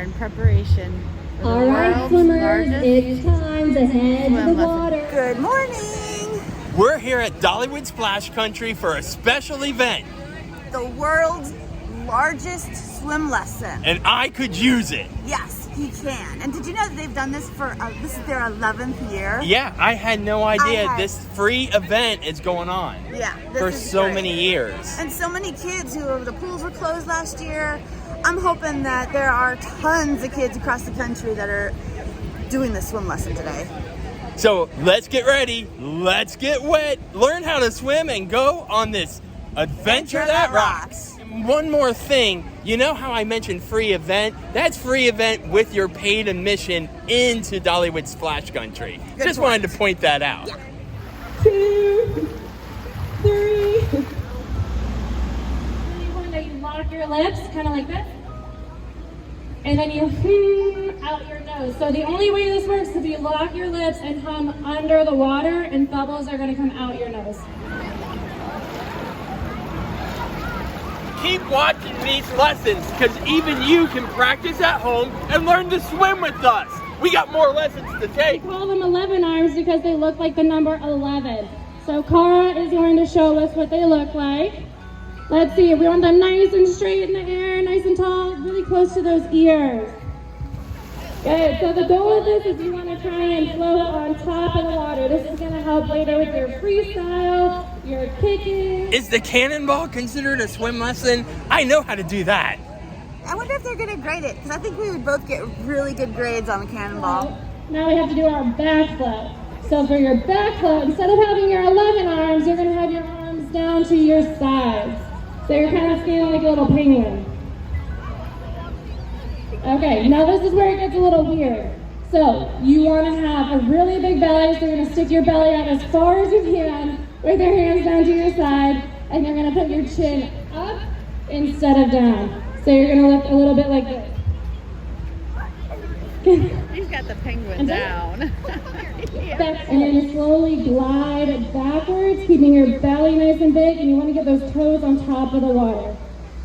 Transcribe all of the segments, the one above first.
in preparation for the All right, world's swimmers, largest it's time to head to the swim lesson. water. Good morning! We're here at Dollywood'S Splash Country for a special event, The world's largest swim lesson. and I could use it. Yes, he can. And did you know that they've done this for, this is their 11th year? Yeah, I had no idea had- this free event is going on Yeah. This for is so great. many years. And so many kids the pools were closed last year. I'm hoping that there are tons of kids across the country that are doing this swim lesson today. So let's get ready, let's get wet, learn how to swim, and go on this adventure that rocks. One more thing, you know how I mentioned free event? That's free event with your paid admission into Dollywood's Splash Country. Good Just point. wanted to point that out. Yeah. 2, 3. You want to lock your lips, kind of like this. And then you out your nose. So the only way this works is if you lock your lips and hum under the water, and bubbles are going to come out your nose. Keep watching these lessons, because even you can practice at home and learn to swim with us. We got more lessons to take. We call them 11 arms because they look like the number 11. So Cara is going to show us what they look like. Let's see, we want them nice and straight in the air, nice and tall, really close to those ears. Good, so the goal of this is you want to try and float on top of the water. This is going to help later with your freestyle, your kicking. Is the cannonball considered a swim lesson? I know how to do that. I wonder if they're going to grade it, because I think we would both get really good grades on the cannonball. Now we have to do our back float. So for your back float, instead of having your 11 arms, you're going to have your arms down to your sides. So you're kind of standing like a little penguin. Okay, now this is where it gets a little weird. So you want to have a really big belly, so you're going to stick your belly out as far as you can with your hands down to your side, and you're going to put your chin up instead of down. So you're going to look a little bit like this. He's got the penguin down. And then you slowly glide backwards, keeping your belly nice and big, and you want to get those toes on top of the water.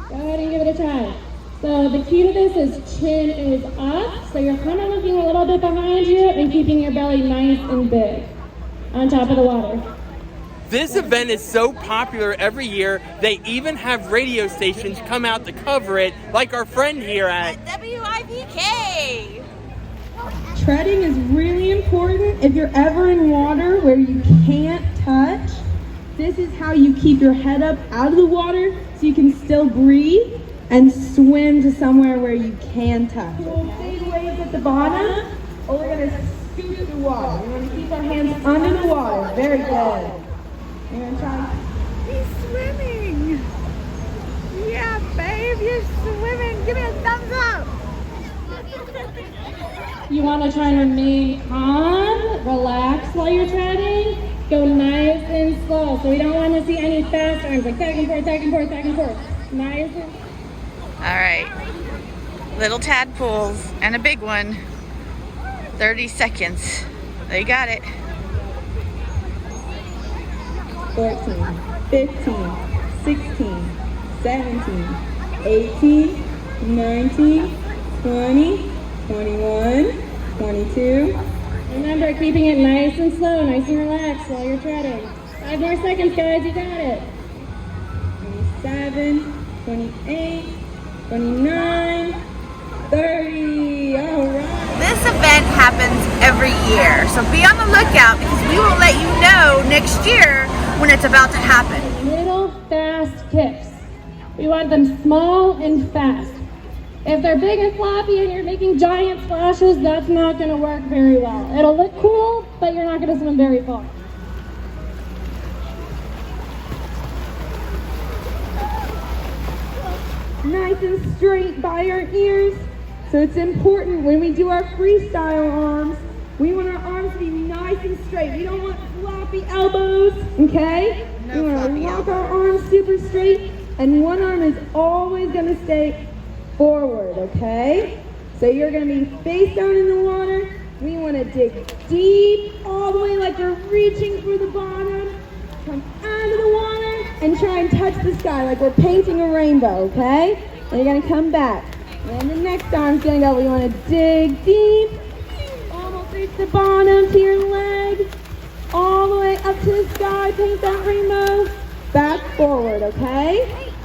Go ahead and give it a try. So the key to this is chin is up, so you're kind of looking a little bit behind you and keeping your belly nice and big on top of the water. This event is so popular every year, they even have radio stations come out to cover it, like our friend here at WIPK. Treading is really important. If you're ever in water where you can't touch, this is how you keep your head up out of the water so you can still breathe and swim to somewhere where you can touch. Big waves at the bottom, or we're going to scoop the water. We want to keep our hands under the water. Very good. You're going to try. He's swimming. Yeah, babe, you're swimming. Give me a thumbs up. You want to try and remain calm, relax while you're treading. Go nice and slow. So we don't want to see any fast arms, like back and forth, back and forth, back and forth. Nice and All right, little tadpoles and a big one. 30 seconds. They got it. 14, 15, 16, 17, 18, 19, 20, 21, 22. remember, keeping it nice and slow, nice and relaxed while you're treading. 5 more seconds, guys, you got it. 27, 28, 29, 30. All right. This event happens every year, so be on the lookout because we will let you know next year when it's about to happen. Little fast kicks. We want them small and fast. If they're big and floppy and you're making giant splashes, that's not going to work very well. It'll look cool, but you're not going to swim very far. Nice and straight by our ears. So it's important when we do our freestyle arms, we want our arms to be nice and straight. We don't want floppy elbows, okay? We want to walk our arms super straight, and one arm is always going to stay forward, okay? So you're going to be face down in the water. We want to dig deep all the way like we're reaching for the bottom. Come out of the water and try and touch the sky like we're painting a rainbow, okay? And you're going to come back. And the next arm's gonna go. We wanna dig deep, almost reach the bottom to your leg, all the way up to the sky, paint that rainbow, back forward, okay?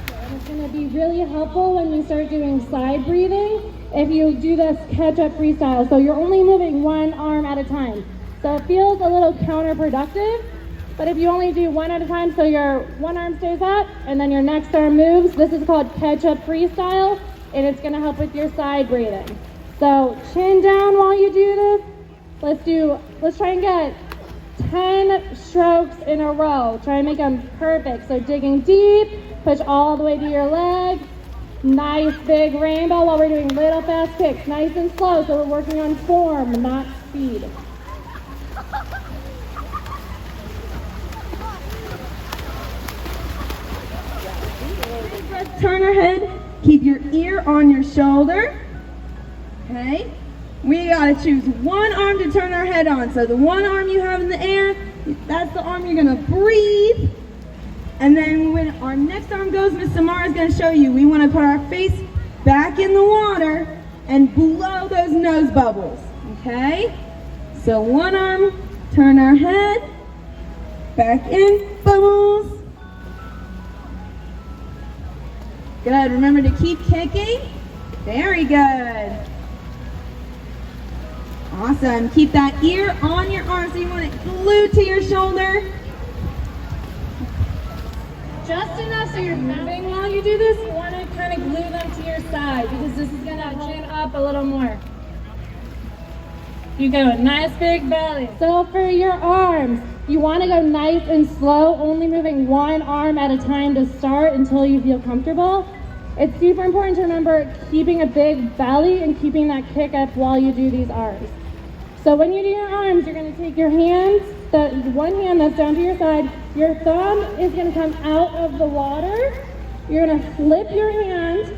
And it's going to be really helpful when we start doing side breathing if you do this Ketchup Freestyle. So you're only moving one arm at a time. So it feels a little counterproductive, but if you only do one at a time, so your one arm stays up and then your next arm moves, this is called Ketchup Freestyle, and it's going to help with your side breathing. So chin down while you do this. Let's try and get 10 strokes in a row. Try and make them perfect. So digging deep, push all the way to your leg. Nice big rainbow while we're doing little fast kicks. Nice and slow, so we're working on form, not speed. Let's turn our head. Keep your ear on your shoulder. Okay? We gotta choose one arm to turn our head on. So the one arm you have in the air, that's the arm you're gonna breathe. And then when our next arm goes, Miss Samara's gonna show you. We wanna put our face back in the water and blow those nose bubbles, okay? So one arm, turn our head, back in, bubbles. Good, remember to keep kicking. Very good. Awesome. Keep that ear on your arm, so you want it glued to your shoulder. Just enough so you're moving while you do this. You want to kind of glue them to your side because this is going to chin up a little more. You go, nice big belly. So for your arms, you want to go nice and slow, only moving one arm at a time to start until you feel comfortable. It's super important to remember keeping a big belly and keeping that kick up while you do these arms. So when you do your arms, you're going to take your hands, the one hand that's down to your side, your thumb is going to come out of the water. You're going to flip your hand,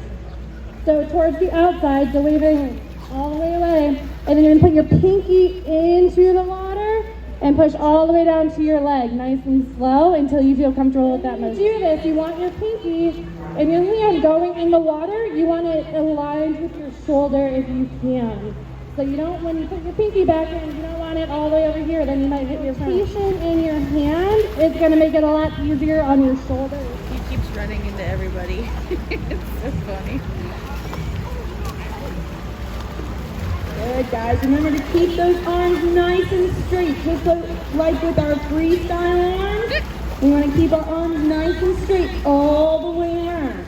so towards the outside, so waving all the way away. And then you're going to put your pinky into the water and push all the way down to your leg, nice and slow until you feel comfortable with that motion. To do this, you want your pinky and your hand going in the water. You want it aligned with your shoulder if you can. So you don't, when you put your pinky back in, you don't want it all the way over here, then you might hit your rotation in your hand. It's going to make it a lot easier on your shoulders. He keeps running into everybody. It's so funny. Good, guys. Remember to keep those arms nice and straight, just like with our freestyle arms. We want to keep our arms nice and straight all the way around.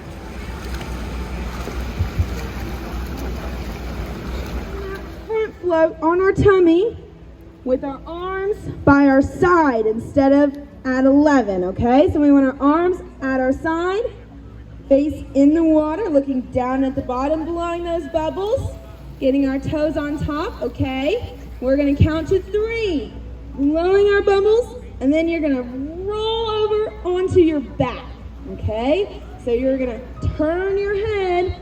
Front float on our tummy with our arms by our side instead of at 11, okay? So we want our arms at our side, face in the water, looking down at the bottom, blowing those bubbles, getting our toes on top, okay? We're gonna count to 3, blowing our bubbles, and then you're gonna roll over onto your back, okay? So you're gonna turn your head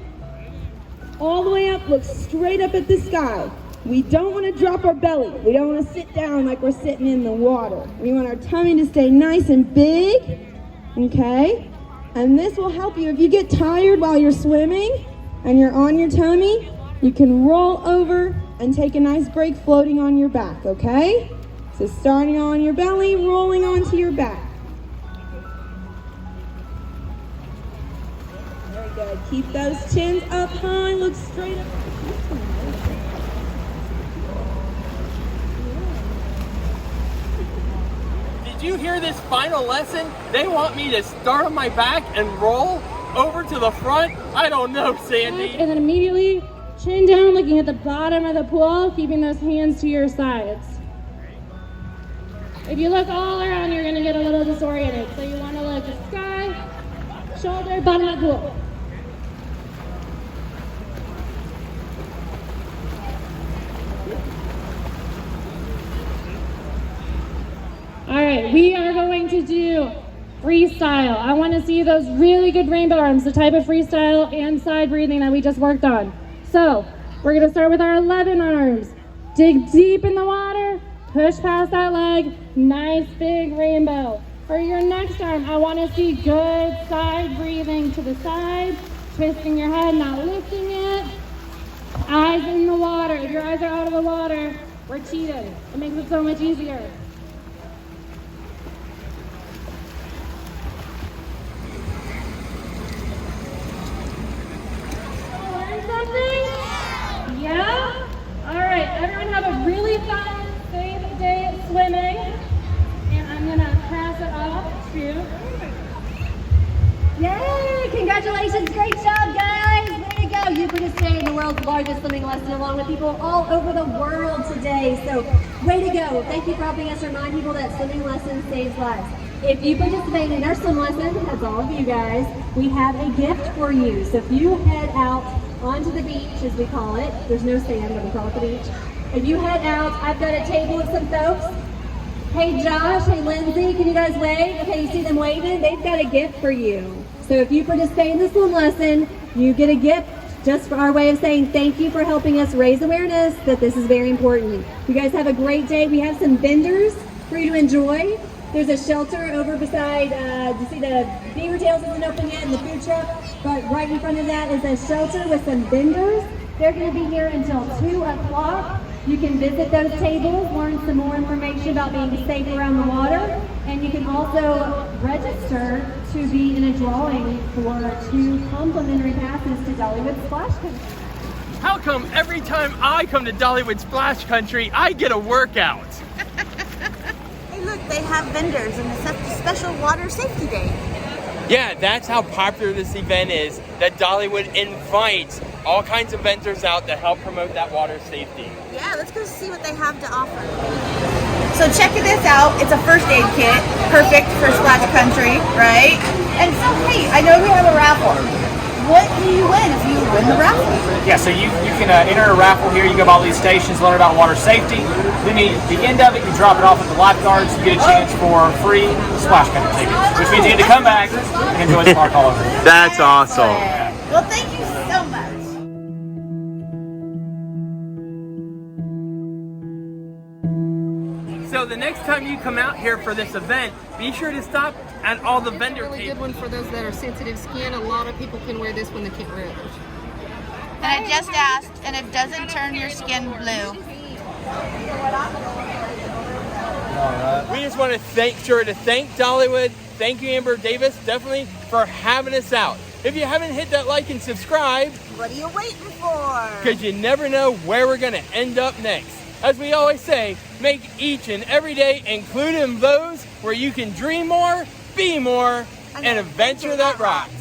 all the way up, look straight up at the sky. We don't want to drop our belly. We don't want to sit down like we're sitting in the water. We want our tummy to stay nice and big, okay? And this will help you. If you get tired while you're swimming and you're on your tummy, you can roll over and take a nice break floating on your back, okay? So starting on your belly, rolling onto your back. Very good. Keep those chins up high, look straight up. Did you hear this final lesson? They want me to start on my back and roll over to the front? I don't know, Sandy. And then immediately chin down, looking at the bottom of the pool, keeping those hands to your sides. If you look all around, you're gonna get a little disoriented. So you wanna look sky, shoulder, bottom of the pool. All right, we are going to do freestyle. I want to see those really good rainbow arms, the type of freestyle and side breathing that we just worked on. So we're going to start with our 11 arms. Dig deep in the water, push past that leg, nice big rainbow. For your next arm, I want to see good side breathing to the side, twisting your head, not lifting it. eyes in the water. If your eyes are out of the water, we're cheated. It makes it so much easier. Learn something? Yeah? All right, everyone have a really fun, safe day at swimming. And I'm gonna pass it off to... Yay! Congratulations, great job, guys! Way to go! You participated in the world's largest swimming lesson along with people all over the world today. So, way to go! Thank you for helping us remind people that swimming lessons saves lives. If you participated in our swim lesson, that's all of you guys, we have a gift for you. So if you head out onto the beach, as we call it, there's no sand, but we call it the beach. If you head out, I've got a table with some folks. Hey Josh, hey Lindsay, can you guys wave? Okay, you see them waving? They've got a gift for you. So if you participate in this swim lesson, you get a gift just for our way of saying thank you for helping us raise awareness that this is very important. You guys have a great day. We have some vendors for you to enjoy. There's a shelter over beside, you see the Beaver Tails isn't open yet and the food truck, but right in front of that is a shelter with some vendors. They're going to be here until 2 o'clock. You can visit those tables, learn some more information about being safe around the water, and you can also register to be in a drawing for 2 complimentary passes to Dollywood'S Splash Country. How come every time I come to Dollywood Splash Country, I get a workout? Hey, look, they have vendors and it's a special water safety day. Yeah, that's how popular this event is, that Dollywood invites all kinds of vendors out to help promote that water safety. Yeah, let's go see what they have to offer. So check this out. It's a first aid kit, perfect for Splash Country, right? And so, hey, I know we have a raffle. What do you win if you win the raffle? Yeah, so you can enter a raffle here. You go by all these stations, learn about water safety. Then at the end of it, you drop it off at the lifeguards. You get a chance for free Splash Country tickets, which means you get to come back and enjoy the park all over again. That's awesome. Well, thank you so much. So the next time you come out here for this event, be sure to stop at all the vendor It's a really tables. good one for those that are sensitive skin. A lot of people can wear this when they can't wear others. And I just asked, and it doesn't turn your skin blue. We just want to thank Dollywood. Thank you, Amber Davis, definitely for having us out. If you haven't hit that like and subscribe, What are you waiting for? because you never know where we're going to end up next. As we always say, make each and every day, including those where you can dream more, be more, and adventure that rocks.